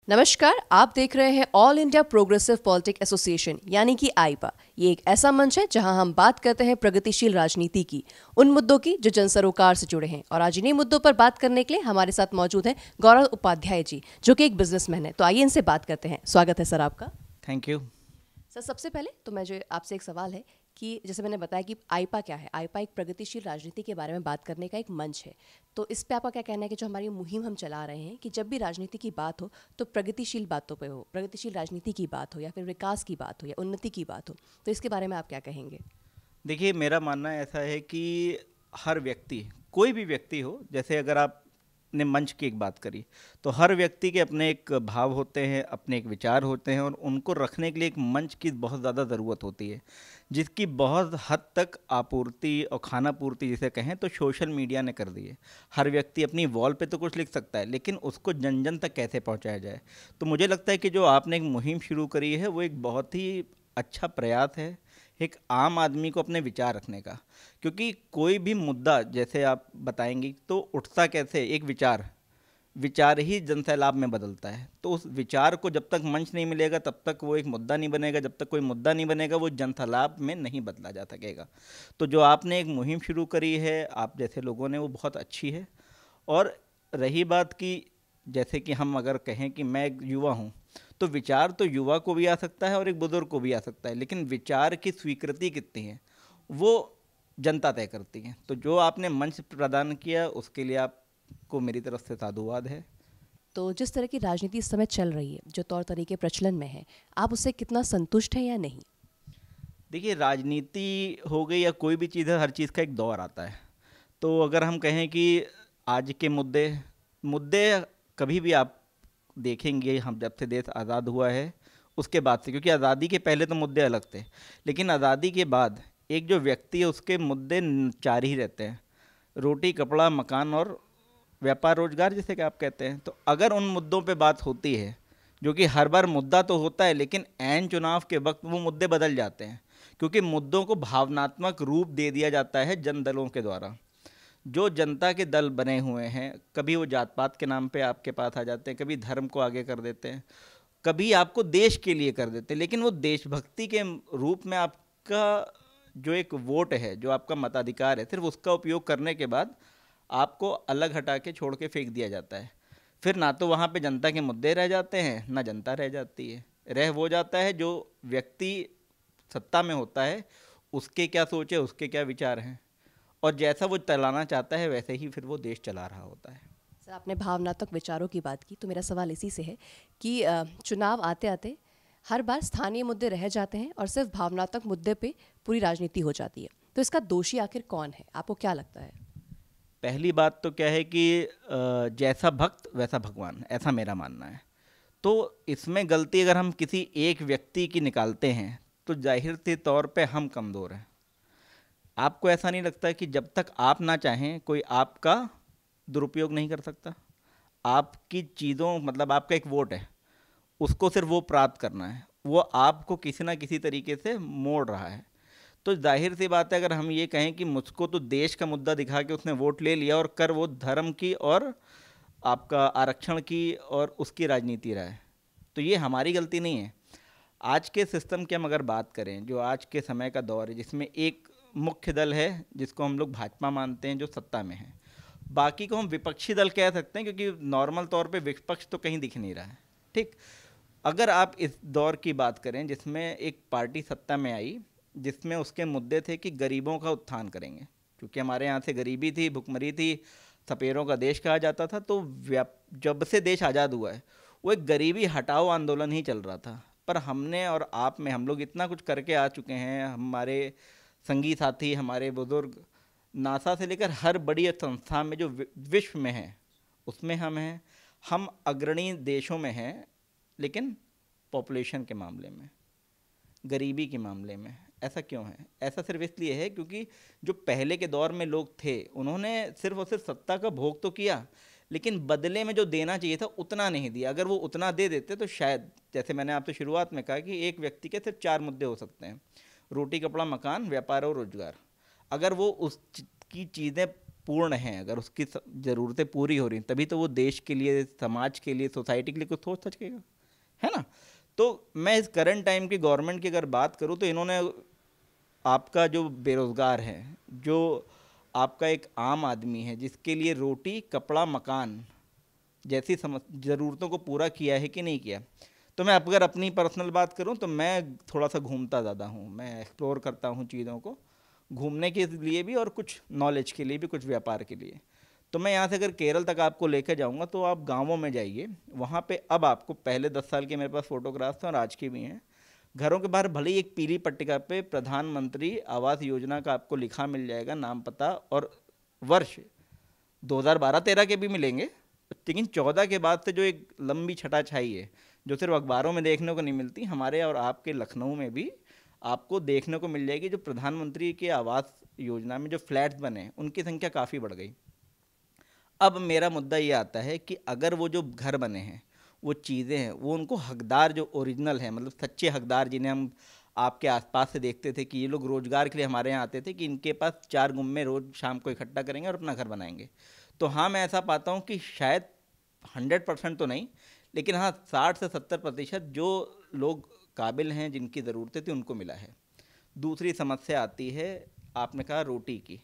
नमस्कार, आप देख रहे हैं all India progressive politic association यानी कि आईपा। ये एक ऐसा मंच है जहां हम बात करते हैं प्रगतिशील राजनीति की, उन मुद्दों की जो जन सरोकार से जुड़े हैं। और आज इन्हीं मुद्दों पर बात करने के लिए हमारे साथ मौजूद हैं गौरव उपाध्याय जी, जो कि एक बिजनेसमैन है। तो आइए इनसे बात करते हैं। स्वागत है सर आपका। थैंक यू सर, सबसे पहले तो मैं जो आपसे एक सवाल है कि जैसे मैंने बताया कि आईपा क्या है। आईपा एक प्रगतिशील राजनीति के बारे में बात करने का एक मंच है। तो इस पे आपका क्या कहना है कि जो हमारी मुहिम हम चला रहे हैं कि जब भी राजनीति की बात हो तो प्रगतिशील बातों पे हो, प्रगतिशील राजनीति की बात हो या फिर विकास की बात हो या उन्नति की बात हो, तो इसके बारे में आप क्या कहेंगे? देखिए, मेरा मानना ऐसा है कि हर व्यक्ति, कोई भी व्यक्ति हो, जैसे अगर आपने मंच की एक बात करी, तो हर व्यक्ति के अपने एक भाव होते हैं, अपने एक विचार होते हैं और उनको रखने के लिए एक मंच की बहुत ज़्यादा ज़रूरत होती है, जिसकी बहुत हद तक आपूर्ति और खाना पूर्ति जिसे कहें तो सोशल मीडिया ने कर दी है। हर व्यक्ति अपनी वॉल पे तो कुछ लिख सकता है, लेकिन उसको जन जन तक कैसे पहुंचाया जाए। तो मुझे लगता है कि जो आपने एक मुहिम शुरू करी है वो एक बहुत ही अच्छा प्रयास है, एक आम आदमी को अपने विचार रखने का। क्योंकि कोई भी मुद्दा जैसे आप बताएंगी तो उठता कैसे, एक विचार विचार ही जनसैलाब में बदलता है। तो उस विचार को जब तक मंच नहीं मिलेगा तब तक वो एक मुद्दा नहीं बनेगा, जब तक कोई मुद्दा नहीं बनेगा वो जनसैलाब में नहीं बदला जा सकेगा। तो जो आपने एक मुहिम शुरू करी है आप जैसे लोगों ने, वो बहुत अच्छी है। और रही बात कि जैसे कि हम अगर कहें कि मैं एक युवा हूँ, तो विचार तो युवा को भी आ सकता है और एक बुजुर्ग को भी आ सकता है, लेकिन विचार की स्वीकृति कितनी है वो जनता तय करती है। तो जो आपने मंच प्रदान किया उसके लिए आपको मेरी तरफ से साधुवाद है। तो जिस तरह की राजनीति इस समय चल रही है, जो तौर तरीके प्रचलन में है, आप उससे कितना संतुष्ट हैं या नहीं? देखिए, राजनीति हो गई या कोई भी चीज़ है, हर चीज़ का एक दौर आता है। तो अगर हम कहें कि आज के मुद्दे मुद्दे कभी भी आप देखेंगे, हम जब से देश आज़ाद हुआ है उसके बाद से, क्योंकि आज़ादी के पहले तो मुद्दे अलग थे, लेकिन आज़ादी के बाद एक जो व्यक्ति है उसके मुद्दे चार ही रहते हैं: रोटी, कपड़ा, मकान और व्यापार रोजगार जिसे कि आप कहते हैं। तो अगर उन मुद्दों पे बात होती है, जो कि हर बार मुद्दा तो होता है लेकिन ऐन चुनाव के वक्त वो मुद्दे बदल जाते हैं, क्योंकि मुद्दों को भावनात्मक रूप दे दिया जाता है जन दलों के द्वारा। जो जनता के दल बने हुए हैं, कभी वो जात पात के नाम पे आपके पास आ जाते हैं, कभी धर्म को आगे कर देते हैं, कभी आपको देश के लिए कर देते हैं, लेकिन वो देशभक्ति के रूप में आपका जो एक वोट है, जो आपका मताधिकार है, सिर्फ उसका उपयोग करने के बाद आपको अलग हटा के छोड़ के फेंक दिया जाता है। फिर ना तो वहाँ पे जनता के मुद्दे रह जाते हैं, ना जनता रह जाती है। रह वो जाता है जो व्यक्ति सत्ता में होता है, उसके क्या सोच है, उसके क्या विचार हैं, और जैसा वो चलाना चाहता है वैसे ही फिर वो देश चला रहा होता है। सर, आपने भावनात्मक विचारों की बात की, तो मेरा सवाल इसी से है कि चुनाव आते आते हर बार स्थानीय मुद्दे रह जाते हैं और सिर्फ भावनात्मक मुद्दे पे पूरी राजनीति हो जाती है। तो इसका दोषी आखिर कौन है, आपको क्या लगता है? पहली बात तो क्या है कि जैसा भक्त वैसा भगवान, ऐसा मेरा मानना है। तो इसमें गलती अगर हम किसी एक व्यक्ति की निकालते हैं तो जाहिर सी तौर पे हम कमज़ोर हैं। आपको ऐसा नहीं लगता कि जब तक आप ना चाहें कोई आपका दुरुपयोग नहीं कर सकता? आपकी चीज़ों, मतलब आपका एक वोट है, उसको सिर्फ वो प्राप्त करना है, वो आपको किसी ना किसी तरीके से मोड़ रहा है। तो जाहिर सी बात है, अगर हम ये कहें कि मुझको तो देश का मुद्दा दिखा के उसने वोट ले लिया और कर वो धर्म की और आपका आरक्षण की और उसकी राजनीति रहा है, तो ये हमारी गलती नहीं है। आज के सिस्टम की हम अगर बात करें, जो आज के समय का दौर है, जिसमें एक मुख्य दल है जिसको हम लोग भाजपा मानते हैं, जो सत्ता में है, बाकी को हम विपक्षी दल कह सकते हैं, क्योंकि नॉर्मल तौर पे विपक्ष तो कहीं दिख नहीं रहा है। ठीक, अगर आप इस दौर की बात करें जिसमें एक पार्टी सत्ता में आई, जिसमें उसके मुद्दे थे कि गरीबों का उत्थान करेंगे, क्योंकि हमारे यहाँ से गरीबी थी, भुखमरी थी, सपेरों का देश कहा जाता था। तो जब से देश आज़ाद हुआ है वो एक गरीबी हटाओ आंदोलन ही चल रहा था। पर हमने और आप में, हम लोग इतना कुछ करके आ चुके हैं, हमारे संगी साथी, हमारे बुजुर्ग, नासा से लेकर हर बड़ी संस्था में जो विश्व में है उसमें हम हैं, हम अग्रणी देशों में हैं, लेकिन पॉपुलेशन के मामले में, गरीबी के मामले में ऐसा क्यों है? ऐसा सिर्फ इसलिए है क्योंकि जो पहले के दौर में लोग थे उन्होंने सिर्फ और सिर्फ सत्ता का भोग तो किया, लेकिन बदले में जो देना चाहिए था उतना नहीं दिया। अगर वो उतना दे देते तो शायद, जैसे मैंने आपसे शुरुआत में कहा कि एक व्यक्ति के सिर्फ चार मुद्दे हो सकते हैं: रोटी, कपड़ा, मकान, व्यापार और रोजगार। अगर वो की चीज़ें पूर्ण हैं, अगर उसकी ज़रूरतें पूरी हो रही तभी तो वो देश के लिए, समाज के लिए, सोसाइटी के लिए कुछ सोच सकेगा, है ना। तो मैं इस करंट टाइम की गवर्नमेंट की अगर बात करूँ तो इन्होंने आपका जो बेरोज़गार है, जो आपका एक आम आदमी है जिसके लिए रोटी कपड़ा मकान जैसी ज़रूरतों को पूरा किया है कि नहीं किया। तो मैं अगर अपनी पर्सनल बात करूं तो मैं थोड़ा सा घूमता ज़्यादा हूं, मैं एक्सप्लोर करता हूं चीज़ों को, घूमने के लिए भी और कुछ नॉलेज के लिए भी, कुछ व्यापार के लिए। तो मैं यहाँ से अगर केरल तक आपको लेकर जाऊँगा तो आप गाँवों में जाइए, वहाँ पे अब आपको पहले 10 साल के मेरे पास फ़ोटोग्राफ्स हैं और आज के भी हैं। घरों के बाहर भले ही एक पीली पट्टिका पे प्रधानमंत्री आवास योजना का आपको लिखा मिल जाएगा, नाम पता और वर्ष 2012-13 के भी मिलेंगे, लेकिन 14 के बाद से जो एक लंबी छटा छाई है जो सिर्फ अखबारों में देखने को नहीं मिलती, हमारे और आपके लखनऊ में भी आपको देखने को मिल जाएगी। जो प्रधानमंत्री के आवास योजना में जो फ्लैट्स बने उनकी संख्या काफ़ी बढ़ गई। अब मेरा मुद्दा ये आता है कि अगर वो जो घर बने हैं, वो चीज़ें हैं, वो उनको हकदार जो ओरिजिनल है, मतलब सच्चे हकदार जिन्हें हम आपके आसपास से देखते थे कि ये लोग रोज़गार के लिए हमारे यहाँ आते थे कि इनके पास 4 गुम्मे रोज़ शाम को इकट्ठा करेंगे और अपना घर बनाएंगे। तो हाँ, मैं ऐसा पाता हूँ कि शायद 100% तो नहीं, लेकिन हाँ 60 से 70% जो लोग काबिल हैं, जिनकी ज़रूरतें थी, उनको मिला है। दूसरी समस्या आती है, आपने कहा रोटी की।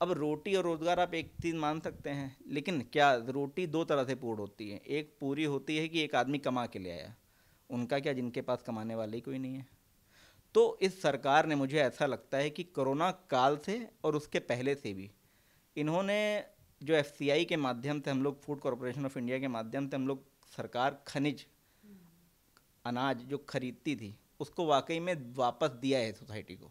अब रोटी और रोज़गार आप एक चीज़ मान सकते हैं, लेकिन क्या रोटी दो तरह से पूर्ण होती है। एक पूरी होती है कि एक आदमी कमा के ले आया, उनका क्या, जिनके पास कमाने वाले ही कोई नहीं है। तो इस सरकार ने, मुझे ऐसा लगता है कि कोरोना काल से और उसके पहले से भी इन्होंने जो एफसीआई के माध्यम से, हम लोग फूड कॉरपोरेशन ऑफ इंडिया के माध्यम से हम लोग सरकार खनिज अनाज जो खरीदती थी उसको वाकई में वापस दिया है सोसाइटी को,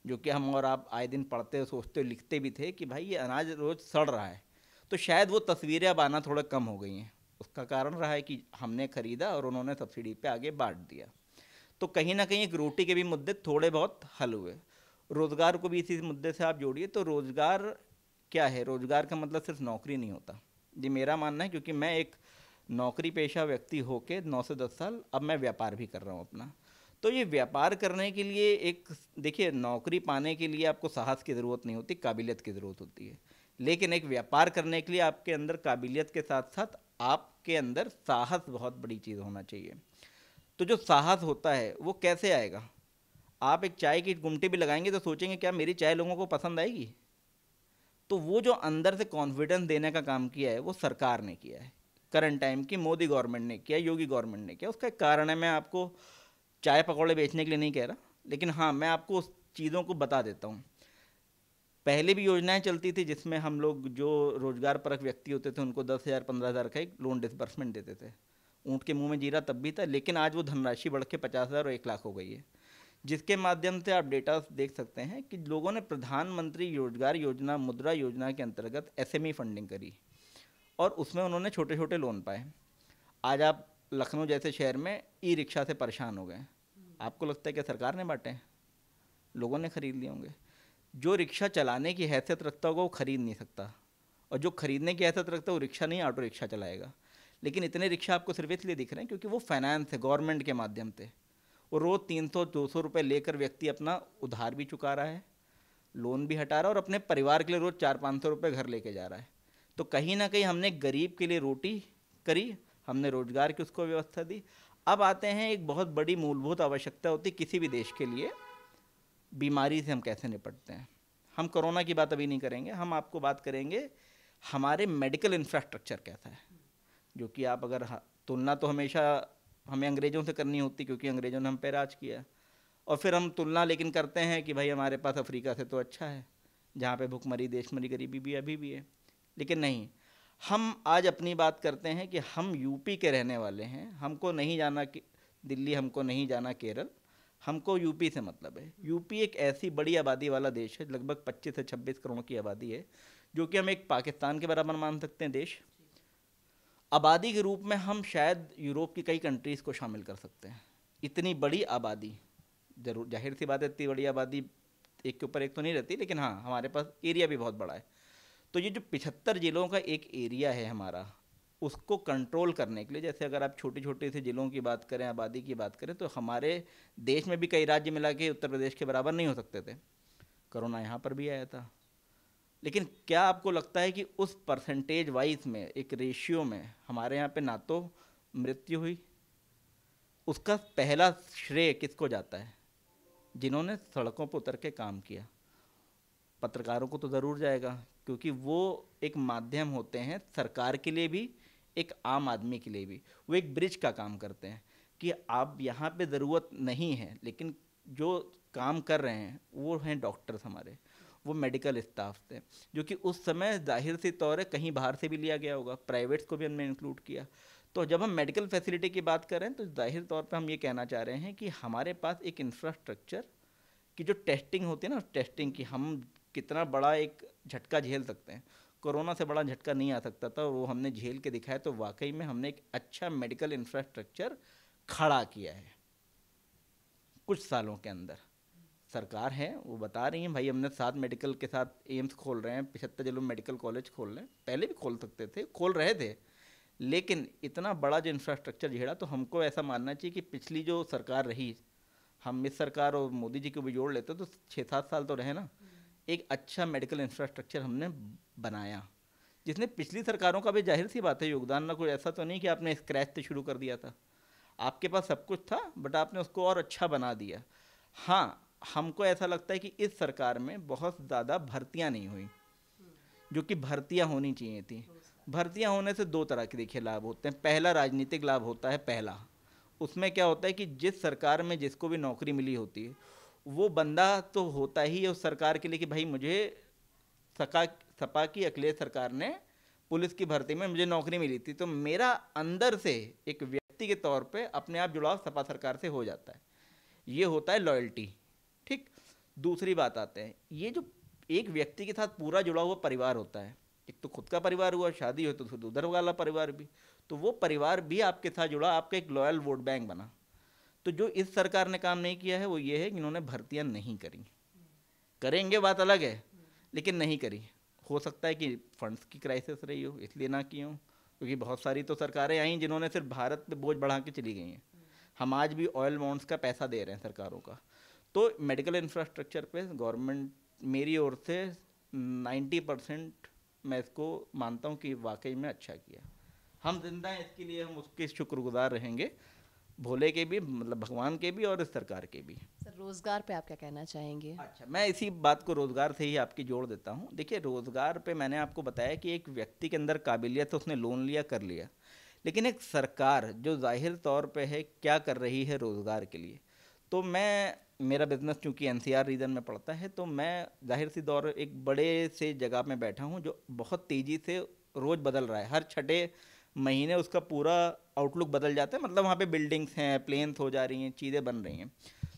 जो कि हम और आप आए दिन पढ़ते, सोचते, लिखते भी थे कि भाई ये अनाज रोज़ सड़ रहा है। तो शायद वो तस्वीरें अब आना थोड़ा कम हो गई हैं। उसका कारण रहा है कि हमने ख़रीदा और उन्होंने सब्सिडी पे आगे बांट दिया। तो कहीं ना कहीं एक रोटी के भी मुद्दे थोड़े बहुत हल हुए। रोज़गार को भी इसी मुद्दे से आप जोड़िए तो रोज़गार क्या है, रोज़गार का मतलब सिर्फ नौकरी नहीं होता, ये मेरा मानना है। क्योंकि मैं एक नौकरी पेशा व्यक्ति होके 9 से 10 साल अब मैं व्यापार भी कर रहा हूँ अपना। तो ये व्यापार करने के लिए एक, देखिए, नौकरी पाने के लिए आपको साहस की ज़रूरत नहीं होती, काबिलियत की ज़रूरत होती है। लेकिन एक व्यापार करने के लिए आपके अंदर काबिलियत के साथ साथ आपके अंदर साहस बहुत बड़ी चीज़ होना चाहिए। तो जो साहस होता है वो कैसे आएगा? आप एक चाय की गुमटी भी लगाएंगे तो सोचेंगे क्या मेरी चाय लोगों को पसंद आएगी? तो वो जो अंदर से कॉन्फिडेंस देने का काम किया है वो सरकार ने किया है, करंट टाइम की मोदी गवर्नमेंट ने किया, योगी गवर्नमेंट ने किया। उसका एक कारण है, मैं आपको चाय पकौड़े बेचने के लिए नहीं कह रहा, लेकिन हाँ मैं आपको उस चीज़ों को बता देता हूँ। पहले भी योजनाएं चलती थी जिसमें हम लोग जो रोजगार परक व्यक्ति होते थे उनको 10,000 15,000 का एक लोन डिसबर्समेंट देते थे। ऊँट के मुंह में जीरा तब भी था, लेकिन आज वो धनराशि बढ़ के 50,000 और 1 लाख हो गई है, जिसके माध्यम से आप डेटा देख सकते हैं कि लोगों ने प्रधानमंत्री रोजगार योजना, मुद्रा योजना के अंतर्गत एसएमई फंडिंग करी और उसमें उन्होंने छोटे छोटे लोन पाए। आज आप लखनऊ जैसे शहर में ई रिक्शा से परेशान हो गए। आपको लगता है कि सरकार ने बांटे? लोगों ने खरीद लिए होंगे। जो रिक्शा चलाने की हैसियत रखता होगा वो खरीद नहीं सकता, और जो खरीदने की हैसियत रखता है वो रिक्शा नहीं, ऑटो रिक्शा चलाएगा। लेकिन इतने रिक्शा आपको सिर्फ इसलिए दिख रहे हैं क्योंकि वो फाइनेंस है, गवर्नमेंट के माध्यम से। वो रोज़ 300-200 रुपये लेकर व्यक्ति अपना उधार भी चुका रहा है, लोन भी हटा रहा है और अपने परिवार के लिए रोज़ 400-500 रुपये घर लेके जा रहा है। तो कहीं ना कहीं हमने गरीब के लिए रोटी करी, हमने रोजगार की उसको व्यवस्था दी। अब आते हैं, एक बहुत बड़ी मूलभूत आवश्यकता होती है किसी भी देश के लिए, बीमारी से हम कैसे निपटते हैं। हम कोरोना की बात अभी नहीं करेंगे, हम आपको बात करेंगे हमारे मेडिकल इंफ्रास्ट्रक्चर कैसा है। जो कि आप अगर तुलना तो हमेशा हमें अंग्रेज़ों से करनी होती क्योंकि अंग्रेज़ों ने हम पे राज किया, और फिर हम तुलना लेकिन करते हैं कि भाई हमारे पास अफ्रीका से तो अच्छा है जहाँ पे भुखमरी, देशमरी, गरीबी भी अभी भी है। लेकिन नहीं, हम आज अपनी बात करते हैं कि हम यूपी के रहने वाले हैं, हमको नहीं जाना कि दिल्ली, हमको नहीं जाना केरल, हमको यूपी से मतलब है। यूपी एक ऐसी बड़ी आबादी वाला देश है, लगभग 25 से 26 करोड़ की आबादी है, जो कि हम एक पाकिस्तान के बराबर मान सकते हैं देश। आबादी के रूप में हम शायद यूरोप की कई कंट्रीज़ को शामिल कर सकते हैं। इतनी बड़ी आबादी, जरूर जाहिर सी बात है, इतनी बड़ी आबादी एक के ऊपर एक तो नहीं रहती, लेकिन हाँ हमारे पास एरिया भी बहुत बड़ा है। तो ये जो 75 ज़िलों का एक एरिया है हमारा, उसको कंट्रोल करने के लिए, जैसे अगर आप छोटे छोटे से ज़िलों की बात करें, आबादी की बात करें, तो हमारे देश में भी कई राज्य मिला के उत्तर प्रदेश के बराबर नहीं हो सकते थे। कोरोना यहाँ पर भी आया था, लेकिन क्या आपको लगता है कि उस परसेंटेज वाइज में, एक रेशियो में, हमारे यहाँ पे ना तो मृत्यु हुई, उसका पहला श्रेय किसको जाता है? जिन्होंने सड़कों पर उतर के काम किया। पत्रकारों को तो ज़रूर जाएगा, क्योंकि वो एक माध्यम होते हैं सरकार के लिए भी, एक आम आदमी के लिए भी। वो एक ब्रिज का काम करते हैं कि आप यहाँ पे ज़रूरत नहीं है, लेकिन जो काम कर रहे हैं वो हैं डॉक्टर्स हमारे, वो मेडिकल स्टाफ थे, जो कि उस समय जाहिर सी तौर है कहीं बाहर से भी लिया गया होगा, प्राइवेट्स को भी हमने इंक्लूड किया। तो जब हम मेडिकल फैसिलिटी की बात कर रहे हैं तो जाहिर तौर पे हम ये कहना चाह रहे हैं कि हमारे पास एक इंफ्रास्ट्रक्चर की जो टेस्टिंग होती है ना, टेस्टिंग की हम कितना बड़ा एक झटका झेल सकते हैं। कोरोना से बड़ा झटका नहीं आ सकता था, वो हमने झेल के दिखाया। तो वाकई में हमने एक अच्छा मेडिकल इंफ्रास्ट्रक्चर खड़ा किया है कुछ सालों के अंदर। सरकार है वो बता रही है भाई हमने 7 मेडिकल के साथ एम्स खोल रहे हैं, 75 जिलों में मेडिकल कॉलेज खोल रहे हैं, पहले भी खोल सकते थे, खोल रहे थे, लेकिन इतना बड़ा जो इंफ्रास्ट्रक्चर झेड़ा। तो हमको ऐसा मानना चाहिए कि पिछली जो सरकार रही, हम इस सरकार और मोदी जी को भी जोड़ लेते तो 6-7 साल तो रहे ना, एक अच्छा मेडिकल इंफ्रास्ट्रक्चर हमने बनाया, जिसने पिछली सरकारों का भी जाहिर सी बात है योगदान। ना कोई ऐसा तो नहीं कि आपने स्क्रैच से शुरू कर दिया था, आपके पास सब कुछ था बट आपने उसको और अच्छा बना दिया। हाँ, हमको ऐसा लगता है कि इस सरकार में बहुत ज़्यादा भर्तियां नहीं हुई, जो कि भर्तियां होनी चाहिए थी। भर्तियां होने से 2 तरह के देखिए लाभ होते हैं। पहला राजनीतिक लाभ होता है, पहला उसमें क्या होता है कि जिस सरकार में जिसको भी नौकरी मिली होती है, वो बंदा तो होता ही है उस सरकार के लिए कि भाई मुझे सका सपा की अखिलेश सरकार ने पुलिस की भर्ती में मुझे नौकरी मिली थी, तो मेरा अंदर से एक व्यक्ति के तौर पे अपने आप जुड़ाव सपा सरकार से हो जाता है। ये होता है लॉयल्टी। ठीक। दूसरी बात आते हैं, ये जो एक व्यक्ति के साथ पूरा जुड़ा हुआ परिवार होता है, एक तो खुद का परिवार हुआ, शादी हो तो फिर उधर वाला परिवार भी, तो वो परिवार भी आपके साथ जुड़ा, आपका एक लॉयल वोट बैंक बना। तो जो इस सरकार ने काम नहीं किया है वो ये है कि इन्होंने भर्तियां नहीं करी। करेंगे बात अलग है, लेकिन नहीं करी। हो सकता है कि फंड्स की क्राइसिस रही हो इसलिए ना की हो, क्योंकि बहुत सारी तो सरकारें आई जिन्होंने सिर्फ भारत पे बोझ बढ़ा के चली गई हैं। हम आज भी ऑयल बॉन्ड्स का पैसा दे रहे हैं सरकारों का। तो मेडिकल इंफ्रास्ट्रक्चर पे गवर्नमेंट मेरी ओर से 90% मैं इसको मानता हूँ कि वाकई में अच्छा किया। हम जिंदा हैं इसके लिए, हम उसके शुक्रगुजार रहेंगे, भोले के भी, मतलब भगवान के भी और इस सरकार के भी। सर रोजगार पे आप क्या कहना चाहेंगे? अच्छा, मैं इसी बात को रोज़गार से ही आपकी जोड़ देता हूँ। देखिए, रोज़गार पे मैंने आपको बताया कि एक व्यक्ति के अंदर काबिलियत है, उसने लोन लिया, कर लिया, लेकिन एक सरकार जो जाहिर तौर पे है क्या कर रही है रोज़गार के लिए। तो मैं, मेरा बिजनेस चूंकि एनसीआर रीजन में पड़ता है, तो मैं जाहिर सी दौर एक बड़े से जगह में बैठा हूँ जो बहुत तेज़ी से रोज़ बदल रहा है। हर छठे महीने उसका पूरा आउटलुक बदल जाता है, मतलब वहाँ पे बिल्डिंग्स हैं, प्लेन्स हो जा रही हैं, चीज़ें बन रही हैं।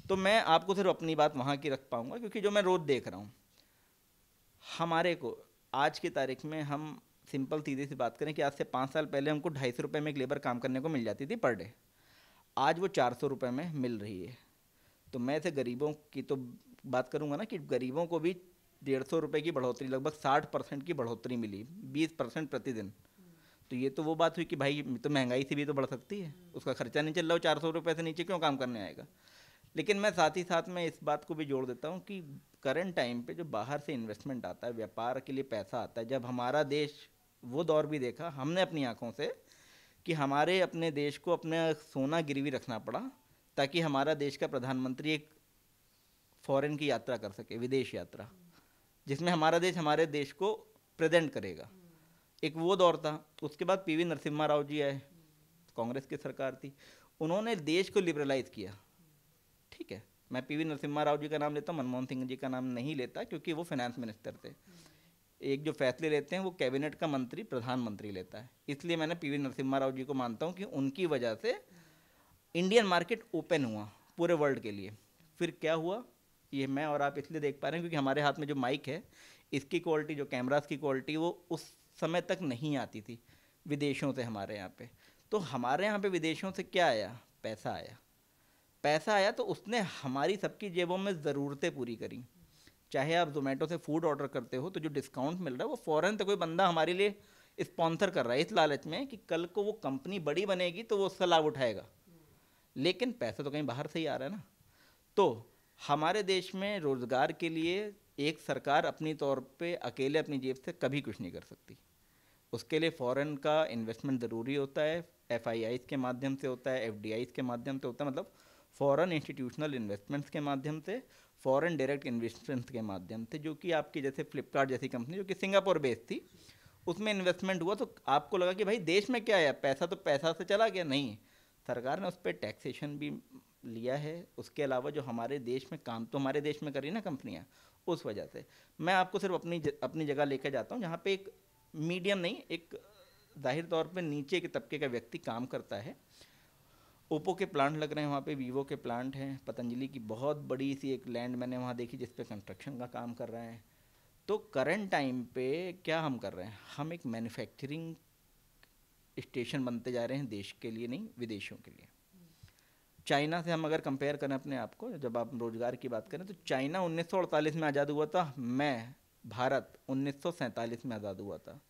तो मैं आपको सिर्फ अपनी बात वहाँ की रख पाऊँगा, क्योंकि जो मैं रोज़ देख रहा हूँ, हमारे को आज की तारीख में, हम सिंपल सीधी सी बात करें कि आज से 5 साल पहले हमको 250 रुपये में एक लेबर काम करने को मिल जाती थी पर डे, आज वो 400 रुपये में मिल रही है। तो मैं ऐसे गरीबों की तो बात करूंगा ना कि गरीबों को भी 150 रुपये की बढ़ोतरी, लगभग 60% की बढ़ोतरी मिली, 20% प्रतिदिन। तो ये तो वो बात हुई कि भाई तो महंगाई से भी तो बढ़ सकती है, उसका खर्चा नहीं चल रहा, 400 रुपये से नीचे क्यों काम करने आएगा। लेकिन मैं साथ ही साथ में इस बात को भी जोड़ देता हूँ कि करंट टाइम पे जो बाहर से इन्वेस्टमेंट आता है, व्यापार के लिए पैसा आता है, जब हमारा देश, वो दौर भी देखा हमने अपनी आंखों से कि हमारे अपने देश को अपना सोना गिरवी रखना पड़ा ताकि हमारा देश का प्रधानमंत्री एक फॉरेन की यात्रा कर सके, विदेश यात्रा, जिसमें हमारा देश हमारे देश को प्रेजेंट करेगा। एक वो दौर था। उसके बाद पीवी नरसिम्हा राव जी आए, कांग्रेस की सरकार थी, उन्होंने देश को लिबरलाइज किया। ठीक है, मैं पीवी नरसिम्हा राव जी का नाम लेता हूँ, मनमोहन सिंह जी का नाम नहीं लेता, क्योंकि वो फाइनेंस मिनिस्टर थे। एक जो फैसले लेते हैं वो कैबिनेट का मंत्री प्रधानमंत्री लेता है, इसलिए मैंने पीवी नरसिम्हा राव जी को मानता हूँ कि उनकी वजह से इंडियन मार्केट ओपन हुआ पूरे वर्ल्ड के लिए। फिर क्या हुआ, ये मैं और आप इसलिए देख पा रहे हैं क्योंकि हमारे हाथ में जो माइक है, इसकी क्वालिटी, जो कैमरास की क्वालिटी, वो उस समय तक नहीं आती थी विदेशों से हमारे यहाँ पे। तो हमारे यहाँ पे विदेशों से क्या आया, पैसा आया। पैसा आया तो उसने हमारी सबकी जेबों में ज़रूरतें पूरी करी। चाहे आप जोमेटो से फूड ऑर्डर करते हो तो जो डिस्काउंट मिल रहा है वो फ़ौरन तो कोई बंदा हमारे लिए स्पॉन्सर कर रहा है इस लालच में कि कल को वो कंपनी बड़ी बनेगी तो वो उसका लाभ उठाएगा, लेकिन पैसा तो कहीं बाहर से ही आ रहा है ना। तो हमारे देश में रोज़गार के लिए एक सरकार अपनी तौर पे अकेले अपनी जेब से कभी कुछ नहीं कर सकती। उसके लिए फॉरेन का इन्वेस्टमेंट ज़रूरी होता है, एफआईआईज़ के माध्यम से होता है, एफडीआईज़ के माध्यम से होता है, मतलब फॉरेन इंस्टीट्यूशनल इन्वेस्टमेंट्स के माध्यम से, फॉरेन डायरेक्ट इन्वेस्टमेंट्स के माध्यम से, जो कि आपकी जैसे फ्लिपकार्ट जैसी कंपनी जो कि सिंगापुर बेस्ड थी, उसमें इन्वेस्टमेंट हुआ तो आपको लगा कि भाई देश में क्या है, पैसा तो पैसा से चला गया, नहीं, सरकार ने उस पर टैक्सेशन भी लिया है। उसके अलावा जो हमारे देश में काम तो हमारे देश में करी ना कंपनियां, उस वजह से मैं आपको सिर्फ अपनी जगह लेकर जाता हूँ जहाँ पे एक मीडियम नहीं, एक जाहिर तौर पे नीचे के तबके का व्यक्ति काम करता है। ओप्पो के प्लांट लग रहे हैं वहाँ पे, वीवो के प्लांट हैं, पतंजलि की बहुत बड़ी सी एक लैंड मैंने वहाँ देखी जिस पे कंस्ट्रक्शन का काम कर रहे हैं। तो करंट टाइम पे क्या हम कर रहे हैं, हम एक मैन्युफैक्चरिंग स्टेशन बनते जा रहे हैं, देश के लिए नहीं, विदेशों के लिए। चाइना से हम अगर कंपेयर करें अपने आप को, जब आप रोजगार की बात करें तो चाइना 1948 में आज़ाद हुआ था, मैं भारत 1947 में आज़ाद हुआ था।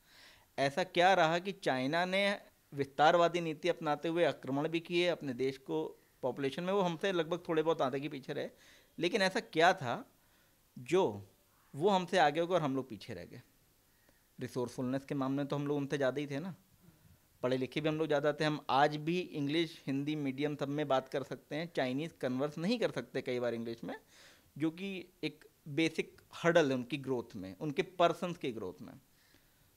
ऐसा क्या रहा कि चाइना ने विस्तारवादी नीति अपनाते हुए आक्रमण भी किए अपने देश को, पॉपुलेशन में वो हमसे लगभग थोड़े बहुत आधे के पीछे रहे, लेकिन ऐसा क्या था जो वो हमसे आगे हो गए और हम लोग पीछे रह गए। रिसोर्सफुलनेस के मामले में तो हम लोग उनसे ज़्यादा ही थे ना, पढ़े लिखे भी हम लोग ज़्यादा थे। हम आज भी इंग्लिश हिंदी मीडियम सब में बात कर सकते हैं, चाइनीज़ कन्वर्स नहीं कर सकते कई बार इंग्लिश में, जो कि एक बेसिक हर्डल है उनकी ग्रोथ में, उनके पर्सनस की ग्रोथ में।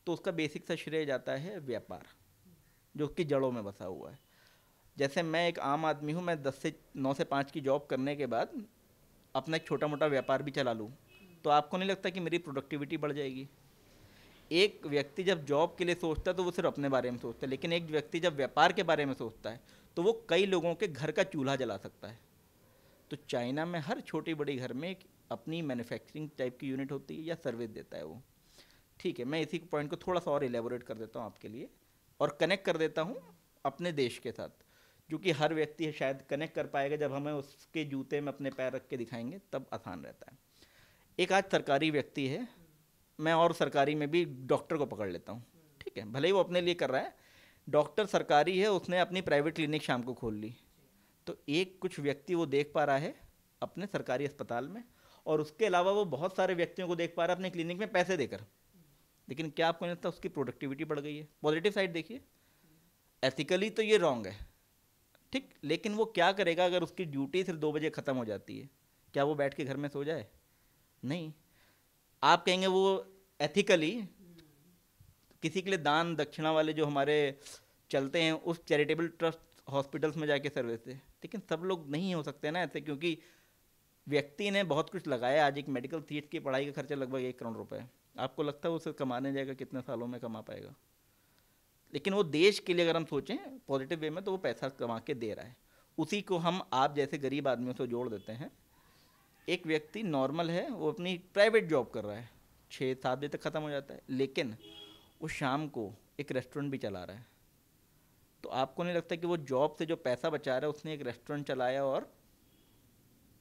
तो उसका बेसिक सा श्रेय जाता है व्यापार, जो उसकी जड़ों में बसा हुआ है। जैसे मैं एक आम आदमी हूँ, मैं 9 से 5 की जॉब करने के बाद अपना एक छोटा मोटा व्यापार भी चला लूँ, तो आपको नहीं लगता कि मेरी प्रोडक्टिविटी बढ़ जाएगी? एक व्यक्ति जब जॉब के लिए सोचता है तो वो सिर्फ अपने बारे में सोचता है, लेकिन एक व्यक्ति जब व्यापार के बारे में सोचता है तो वो कई लोगों के घर का चूल्हा जला सकता है। तो चाइना में हर छोटी बड़ी घर में एक अपनी मैन्युफैक्चरिंग टाइप की यूनिट होती है या सर्विस देता है वो। ठीक है, मैं इसी पॉइंट को थोड़ा सा और एलेबोरेट कर देता हूँ आपके लिए और कनेक्ट कर देता हूँ अपने देश के साथ, जो कि हर व्यक्ति शायद कनेक्ट कर पाएगा जब हमें उसके जूते में अपने पैर रख के दिखाएंगे, तब आसान रहता है। एक आज सरकारी व्यक्ति है, मैं और सरकारी में भी डॉक्टर को पकड़ लेता हूँ, ठीक है, भले ही वो अपने लिए कर रहा है, डॉक्टर सरकारी है, उसने अपनी प्राइवेट क्लिनिक शाम को खोल ली, तो एक कुछ व्यक्ति वो देख पा रहा है अपने सरकारी अस्पताल में, और उसके अलावा वो बहुत सारे व्यक्तियों को देख पा रहा है अपने क्लिनिक में पैसे देकर। लेकिन क्या आपको नहीं लगता उसकी प्रोडक्टिविटी बढ़ गई है? पॉजिटिव साइड देखिए, एथिकली तो ये रॉन्ग है, ठीक, लेकिन वो क्या करेगा अगर उसकी ड्यूटी सिर्फ 2 बजे ख़त्म हो जाती है? क्या वो बैठ के घर में सो जाए? नहीं। आप कहेंगे वो एथिकली किसी के लिए दान दक्षिणा वाले जो हमारे चलते हैं उस चैरिटेबल ट्रस्ट हॉस्पिटल्स में जाके सर्विस दे, लेकिन सब लोग नहीं हो सकते ना ऐसे, क्योंकि व्यक्ति ने बहुत कुछ लगाया। आज एक मेडिकल सीट की पढ़ाई का खर्चा लगभग 1 करोड़ रुपए है। आपको लगता है वो उसे कमाने जाएगा कितने सालों में कमा पाएगा? लेकिन वो देश के लिए अगर हम सोचें पॉजिटिव वे में तो वो पैसा कमा के दे रहा है, उसी को हम आप जैसे गरीब आदमियों से जोड़ देते हैं। एक व्यक्ति नॉर्मल है, वो अपनी प्राइवेट जॉब कर रहा है, 6-7 बजे तक ख़त्म हो जाता है, लेकिन वो शाम को एक रेस्टोरेंट भी चला रहा है। तो आपको नहीं लगता कि वो जॉब से जो पैसा बचा रहा है उसने एक रेस्टोरेंट चलाया और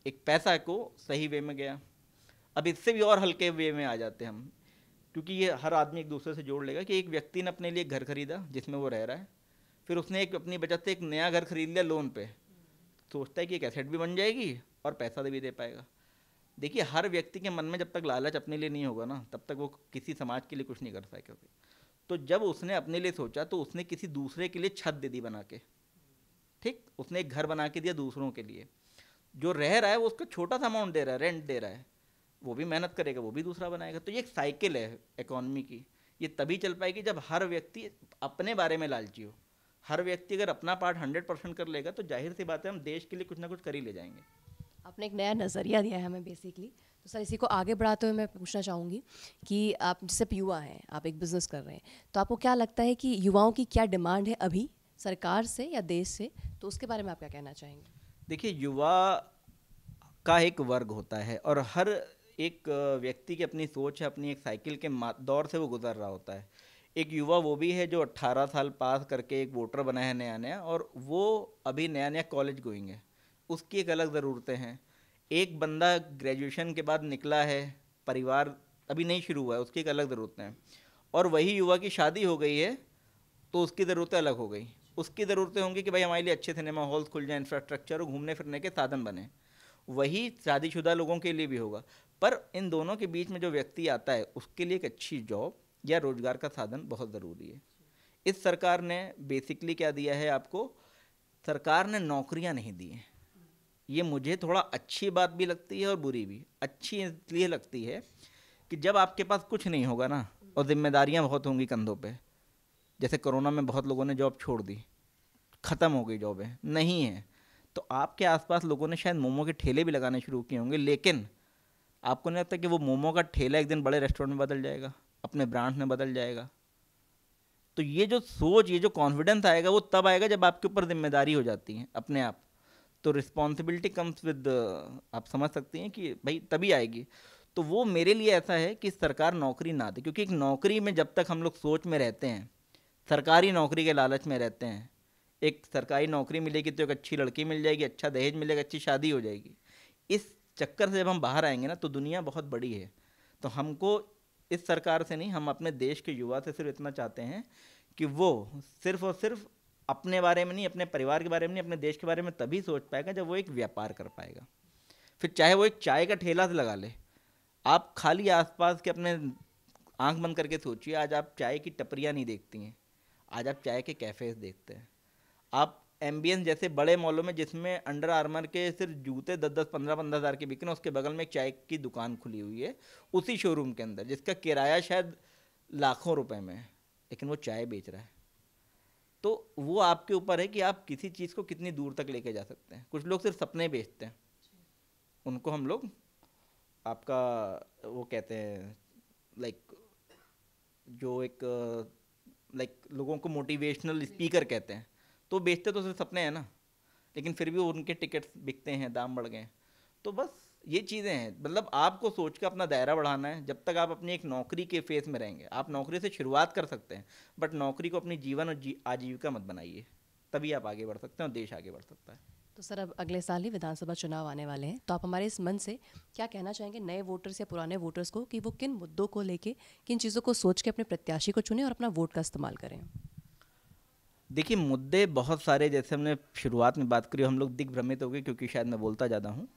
एक पैसा को सही वे में गया? अब इससे भी और हल्के वे में आ जाते हैं हम, क्योंकि ये हर आदमी एक दूसरे से जोड़ लेगा कि एक व्यक्ति ने अपने लिए घर खरीदा जिसमें वो रह रहा है, फिर उसने एक अपनी बचत से एक नया घर खरीद लिया लोन पे, सोचता है कि एक एसेट भी बन जाएगी और पैसा भी दे पाएगा। देखिए, हर व्यक्ति के मन में जब तक लालच अपने लिए नहीं होगा ना, तब तक वो किसी समाज के लिए कुछ नहीं कर सकेगा। तो जब उसने अपने लिए सोचा तो उसने किसी दूसरे के लिए छत दे दी बना के, ठीक, उसने एक घर बना के दिया दूसरों के लिए। जो रह रहा है वो उसको छोटा सा अमाउंट दे रहा है, रेंट दे रहा है, वो भी मेहनत करेगा, वो भी दूसरा बनाएगा। तो ये एक साइकिल है इकोनॉमी की, ये तभी चल पाएगी जब हर व्यक्ति अपने बारे में लालची हो। हर व्यक्ति अगर अपना पार्ट 100% कर लेगा तो जाहिर सी बात है हम देश के लिए कुछ ना कुछ कर ही ले जाएंगे। आपने एक नया नज़रिया दिया है हमें बेसिकली। तो सर, इसी को आगे बढ़ाते हुए मैं पूछना चाहूँगी कि आप जैसे युवा हैं, आप एक बिज़नेस कर रहे हैं, तो आपको क्या लगता है कि युवाओं की क्या डिमांड है अभी सरकार से या देश से, तो उसके बारे में आप क्या कहना चाहेंगे? देखिए, युवा का एक वर्ग होता है और हर एक व्यक्ति की अपनी सोच है, अपनी एक साइकिल के दौर से वो गुजर रहा होता है। एक युवा वो भी है जो 18 साल पास करके एक वोटर बना है नया नया, और वो अभी नया नया कॉलेज गोइंग है, उसकी एक अलग ज़रूरतें हैं। एक बंदा ग्रेजुएशन के बाद निकला है, परिवार अभी नहीं शुरू हुआ है, उसकी एक अलग ज़रूरतें हैं। और वही युवा की शादी हो गई है तो उसकी ज़रूरतें अलग हो गई। उसकी ज़रूरतें होंगी कि भाई हमारे लिए अच्छे सिनेमा हॉल्स खुल जाए, इंफ्रास्ट्रक्चर और घूमने फिरने के साधन बने। वही शादीशुदा लोगों के लिए भी होगा। पर इन दोनों के बीच में जो व्यक्ति आता है उसके लिए एक अच्छी जॉब या रोजगार का साधन बहुत ज़रूरी है। इस सरकार ने बेसिकली क्या दिया है आपको, सरकार ने नौकरियां नहीं दी हैं। ये मुझे थोड़ा अच्छी बात भी लगती है और बुरी भी। अच्छी इसलिए लगती है कि जब आपके पास कुछ नहीं होगा ना और जिम्मेदारियां बहुत होंगी कंधों पे, जैसे कोरोना में बहुत लोगों ने जॉब छोड़ दी, ख़त्म हो गई जॉबें नहीं है, तो आपके आसपास लोगों ने शायद मोमो के ठेले भी लगाने शुरू किए होंगे, लेकिन आपको नहीं लगता कि वो मोमो का ठेला एक दिन बड़े रेस्टोरेंट में बदल जाएगा, अपने ब्रांड में बदल जाएगा? तो ये जो सोच, ये जो कॉन्फिडेंस आएगा वो तब आएगा जब आपके ऊपर जिम्मेदारी हो जाती है अपने आप। तो रिस्पॉन्सिबिलिटी कम्स विद, आप समझ सकती हैं कि भाई तभी आएगी। तो वो मेरे लिए ऐसा है कि सरकार नौकरी ना दे, क्योंकि एक नौकरी में जब तक हम लोग सोच में रहते हैं, सरकारी नौकरी के लालच में रहते हैं, एक सरकारी नौकरी मिलेगी तो एक अच्छी लड़की मिल जाएगी, अच्छा दहेज मिलेगा, अच्छी शादी हो जाएगी, इस चक्कर से जब हम बाहर आएंगे ना तो दुनिया बहुत बड़ी है। तो हमको इस सरकार से नहीं, हम अपने देश के युवा से सिर्फ इतना चाहते हैं कि वो सिर्फ और सिर्फ अपने बारे में नहीं, अपने परिवार के बारे में नहीं, अपने देश के बारे में तभी सोच पाएगा जब वो एक व्यापार कर पाएगा। फिर चाहे वो एक चाय का ठेला से लगा ले। आप खाली आसपास के अपने आंख बंद करके सोचिए, आज आप चाय की टपरियाँ नहीं देखती हैं, आज आप चाय के कैफ़ेज देखते हैं। आप एम्बियंस जैसे बड़े मॉलों में जिसमें अंडर आर्मर के सिर्फ जूते 10-10 15-15 हज़ार के बिक रहे हैं, उसके बगल में एक चाय की दुकान खुली हुई है उसी शोरूम के अंदर, जिसका किराया शायद लाखों रुपए में है, लेकिन वो चाय बेच रहा है। तो वो आपके ऊपर है कि आप किसी चीज़ को कितनी दूर तक लेके जा सकते हैं। कुछ लोग सिर्फ सपने बेचते हैं, उनको हम लोग आपका वो कहते हैं, लाइक जो एक लाइक लोगों को मोटिवेशनल स्पीकर कहते हैं। तो बेचते तो सिर्फ सपने हैं ना, लेकिन फिर भी उनके टिकट्स बिकते हैं, दाम बढ़ गए। तो बस ये चीज़ें हैं, मतलब आपको सोच के अपना दायरा बढ़ाना है। जब तक आप अपनी एक नौकरी के फेस में रहेंगे, आप नौकरी से शुरुआत कर सकते हैं, बट नौकरी को अपनी जीवन और आजीविका मत बनाइए, तभी आप आगे बढ़ सकते हैं और देश आगे बढ़ सकता है। तो सर, अब अगले साल ही विधानसभा चुनाव आने वाले हैं, तो आप हमारे इस मन से क्या कहना चाहेंगे नए वोटर्स या पुराने वोटर्स को कि वो किन मुद्दों को लेके, किन चीज़ों को सोच के अपने प्रत्याशी को चुनें और अपना वोट का इस्तेमाल करें? देखिए, मुद्दे बहुत सारे, जैसे हमने शुरुआत में बात करी, हम लोग दिग्भ्रमित हो गए क्योंकि शायद मैं बोलता ज़्यादा हूँ।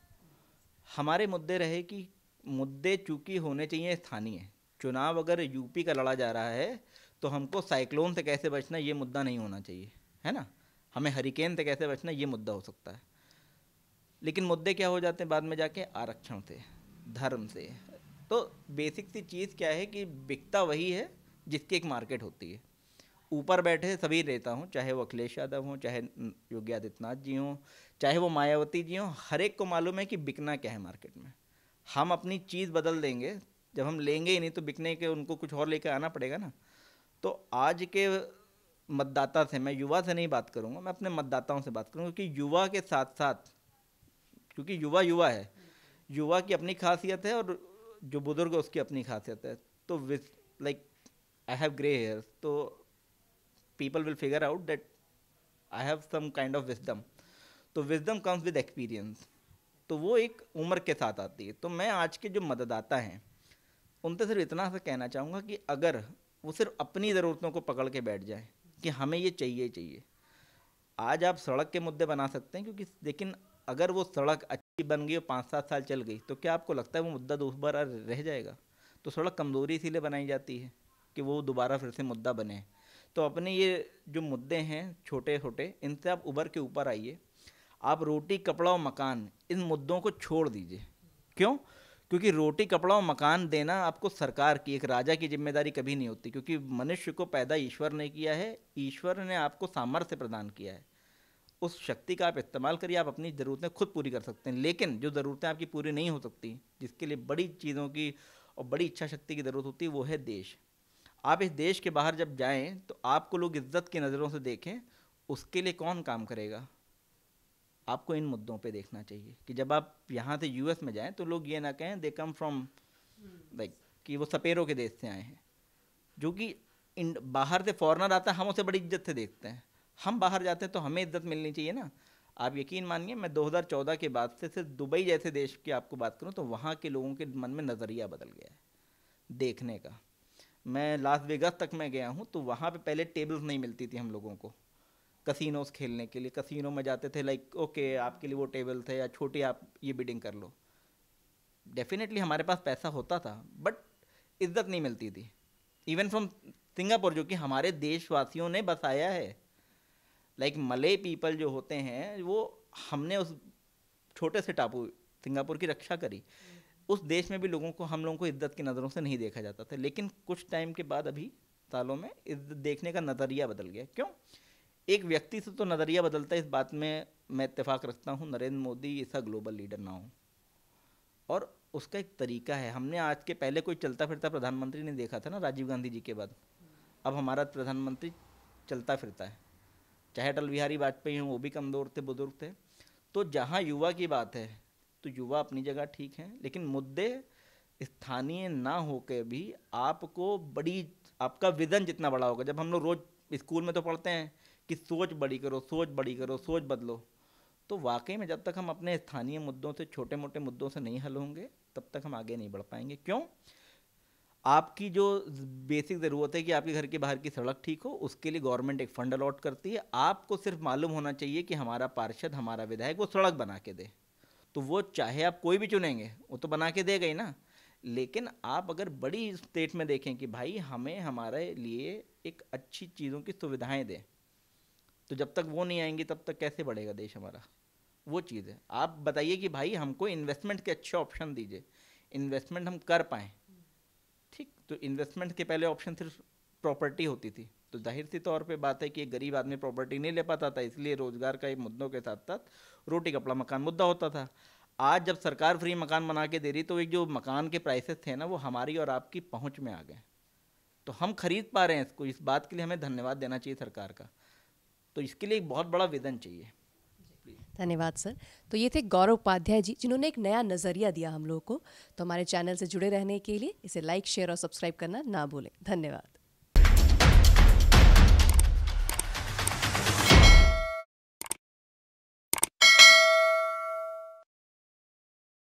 हमारे मुद्दे रहे कि मुद्दे चूंकि होने चाहिए स्थानीय। चुनाव अगर यूपी का लड़ा जा रहा है तो हमको साइक्लोन से कैसे बचना, ये मुद्दा नहीं होना चाहिए, है ना। हमें हरिकेन से कैसे बचना, ये मुद्दा हो सकता है। लेकिन मुद्दे क्या हो जाते हैं बाद में जाके, आरक्षण से, धर्म से। तो बेसिक सी चीज़ क्या है कि बिकता वही है जिसकी एक मार्केट होती है। ऊपर बैठे सभी नेता हों, चाहे वो अखिलेश यादव हों, चाहे योगी आदित्यनाथ जी हों, चाहे वो मायावती जी हों, हर एक को मालूम है कि बिकना क्या है मार्केट में। हम अपनी चीज़ बदल देंगे, जब हम लेंगे ही नहीं तो बिकने के उनको कुछ और लेकर आना पड़ेगा ना। तो आज के मतदाता से, मैं युवा से नहीं बात करूँगा, मैं अपने मतदाताओं से बात करूँगा, क्योंकि युवा के साथ साथ, क्योंकि युवा युवा है, युवा की अपनी खासियत है और जो बुजुर्ग है उसकी अपनी खासियत है। तो like I have grey hairs, तो people will figure out that I have some kind of wisdom. तो wisdom comes with experience, तो वो एक उम्र के साथ आती है। तो मैं आज के जो मतदाता हैं उनसे सिर्फ इतना सा कहना चाहूँगा कि अगर वो सिर्फ अपनी ज़रूरतों को पकड़ के बैठ जाए कि हमें ये चाहिए ही चाहिए, आज आप सड़क के मुद्दे बना सकते हैं, क्योंकि लेकिन अगर वो सड़क अच्छी बन गई और 5-7 साल चल गई तो क्या आपको लगता है वो मुद्दा दोबारा रह जाएगा? तो सड़क कमज़ोरी इसीलिए बनाई जाती है कि वो दोबारा फिर से मुद्दा बने। तो अपने ये जो मुद्दे हैं छोटे छोटे, इनसे आप उभर के ऊपर आइए। आप रोटी कपड़ा और मकान, इन मुद्दों को छोड़ दीजिए। क्यों? क्योंकि रोटी कपड़ा और मकान देना आपको सरकार की, एक राजा की जिम्मेदारी कभी नहीं होती, क्योंकि मनुष्य को पैदा ईश्वर ने किया है, ईश्वर ने आपको सामर्थ्य प्रदान किया है। उस शक्ति का आप इस्तेमाल करिए, आप अपनी ज़रूरतें खुद पूरी कर सकते हैं। लेकिन जो ज़रूरतें आपकी पूरी नहीं हो सकती, जिसके लिए बड़ी चीज़ों की और बड़ी इच्छा शक्ति की ज़रूरत होती है, वो है देश। आप इस देश के बाहर जब जाएं तो आपको लोग इज्जत की नज़रों से देखें, उसके लिए कौन काम करेगा? आपको इन मुद्दों पे देखना चाहिए कि जब आप यहाँ से यूएस में जाएं तो लोग ये ना कहें दे कम फ्रॉम, लाइक कि वो सपेरों के देश से आए हैं। जो कि बाहर से फॉरेनर आता है, हम उसे बड़ी इज्जत से देखते हैं। हम बाहर जाते हैं तो हमें इज्जत मिलनी चाहिए ना। आप यकीन मानिए, मैं 2014 के बाद से सिर्फ दुबई जैसे देश की आपको बात करूं तो वहाँ के लोगों के मन में नज़रिया बदल गया है देखने का। मैं लास वेगास तक मैं गया हूँ, तो वहाँ पे पहले टेबल्स नहीं मिलती थी हम लोगों को कसिनोस खेलने के लिए। कसिनो में जाते थे, लाइक ओके आपके लिए वो टेबल थे, या छोटी आप ये बिडिंग कर लो। डेफिनेटली हमारे पास पैसा होता था बट इज्जत नहीं मिलती थी, इवन फ्रॉम सिंगापुर जो कि हमारे देशवासियों ने बसाया है। लाइक मले पीपल जो होते हैं वो, हमने उस छोटे से टापू सिंगापुर की रक्षा करी। उस देश में भी हम लोगों को इज्जत की नज़रों से नहीं देखा जाता था, लेकिन कुछ टाइम के बाद अभी सालों में इज्जत देखने का नज़रिया बदल गया। क्यों? एक व्यक्ति से तो नज़रिया बदलता है, इस बात में मैं इत्तेफाक रखता हूँ, नरेंद्र मोदी ऐसा ग्लोबल लीडर ना हो, और उसका एक तरीका है। हमने आज के पहले कोई चलता फिरता प्रधानमंत्री नहीं देखा था ना राजीव गांधी जी के बाद। अब हमारा प्रधानमंत्री चलता फिरता है, चाहे अटल बिहारी वाजपेयी हों, वो भी कमज़ोर थे, बुजुर्ग थे। तो जहाँ युवा की बात है तो युवा अपनी जगह ठीक है, लेकिन मुद्दे स्थानीय ना होकर भी आपको बड़ी, आपका विज़न जितना बड़ा होगा, जब हम लोग रोज़ स्कूल में तो पढ़ते हैं कि सोच बड़ी करो, सोच बड़ी करो, सोच बदलो, तो वाकई में जब तक हम अपने स्थानीय मुद्दों से, छोटे मोटे मुद्दों से नहीं हल होंगे, तब तक हम आगे नहीं बढ़ पाएंगे। क्यों? आपकी जो बेसिक ज़रूरत है कि आपके घर के बाहर की सड़क ठीक हो, उसके लिए गवर्नमेंट एक फ़ंड अलॉट करती है। आपको सिर्फ मालूम होना चाहिए कि हमारा पार्षद, हमारा विधायक वो सड़क बना के दे, तो वो चाहे आप कोई भी चुनेंगे वो तो बना के देगा ही ना। लेकिन आप अगर बड़ी स्टेट में देखें कि भाई हमें हमारे लिए एक अच्छी चीज़ों की सुविधाएं दें, तो जब तक वो नहीं आएंगी तब तक कैसे बढ़ेगा देश हमारा? वो चीज़ है। आप बताइए कि भाई हमको इन्वेस्टमेंट के अच्छे ऑप्शन दीजिए, इन्वेस्टमेंट हम कर पाएँ। ठीक, तो इन्वेस्टमेंट के पहले ऑप्शन सिर्फ प्रॉपर्टी होती थी, तो जाहिर सी तौर पे बात है कि एक गरीब आदमी प्रॉपर्टी नहीं ले पाता था, इसलिए रोजगार का एक मुद्दों के साथ साथ रोटी कपड़ा मकान मुद्दा होता था। आज जब सरकार फ्री मकान बना के दे रही, तो एक जो मकान के प्राइसेस थे ना, वो हमारी और आपकी पहुंच में आ गए, तो हम खरीद पा रहे हैं इसको। इस बात के लिए हमें धन्यवाद देना चाहिए सरकार का। तो इसके लिए एक बहुत बड़ा विजन चाहिए। धन्यवाद सर। तो ये थे गौरव उपाध्याय जी, जिन्होंने एक नया नज़रिया दिया हम लोगों को। तो हमारे चैनल से जुड़े रहने के लिए इसे लाइक, शेयर और सब्सक्राइब करना ना भूलें। धन्यवाद।